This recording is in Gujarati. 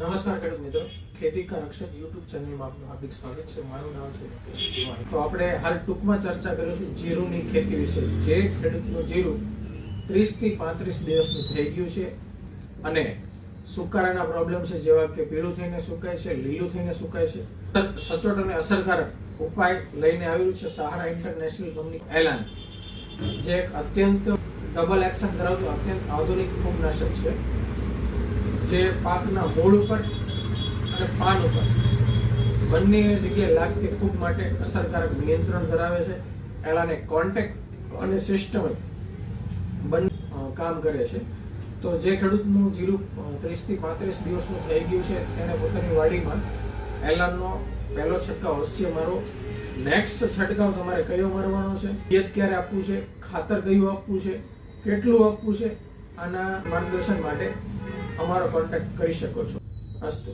નમસ્કાર ખેડૂત મિત્રો, ખેતી કા રક્ષક યુટ્યુબ ચેનલમાં આપનું હાર્દિક સ્વાગત છે. મારું નામ છે મુકેશ જીવાણી. તો આપણે હાલ ટૂંકમાં ચર્ચા કરીશું જીરુની ખેતી વિશે. જે ખેડૂતનું જીરું 30 થી 35 દિવસનું થઈ ગયું છે અને સુકારાના પ્રોબ્લેમ છે, જેવા કે પીળું થઈને સુકાય છે, લીલું થઈને સુકાય છે. સચોટ અને અસરકારક ઉપાય લઈને આવ્યું છે સહારા ઇન્ટરનેશનલ કંપની એલાન, જે એક અત્યંત ડબલ એક્શન ધરાવતું અત્યંત આધુનિક ફૂગનાશક છે, જે પાકના મૂળ ઉપર અને પાન ઉપર બંને જગ્યાએ લાગતી ફૂગ માટે અસરકારક નિયંત્રણ ધરાવે છે. એલાને કોન્ટેક્ટ અને સિસ્ટમ બંને કામ કરે છે. તો જે ખેડૂતનું જીરું 30 થી 35 દિવસનું થઈ ગયું છે, તેને પોતાની વાડીમાં એલાનનો પહેલો છંટકાવ અવશ્ય મારો. નેક્સ્ટ છંટકાવ તમારે કયો મારવાનો છે, પિયત ક્યારે આપવું છે, ખાતર કયું આપવું છે, કેટલું આપવું છે, આના માર્ગદર્શન માટે અમારો કોન્ટેક્ટ કરી શકો છો. અસ્તુ.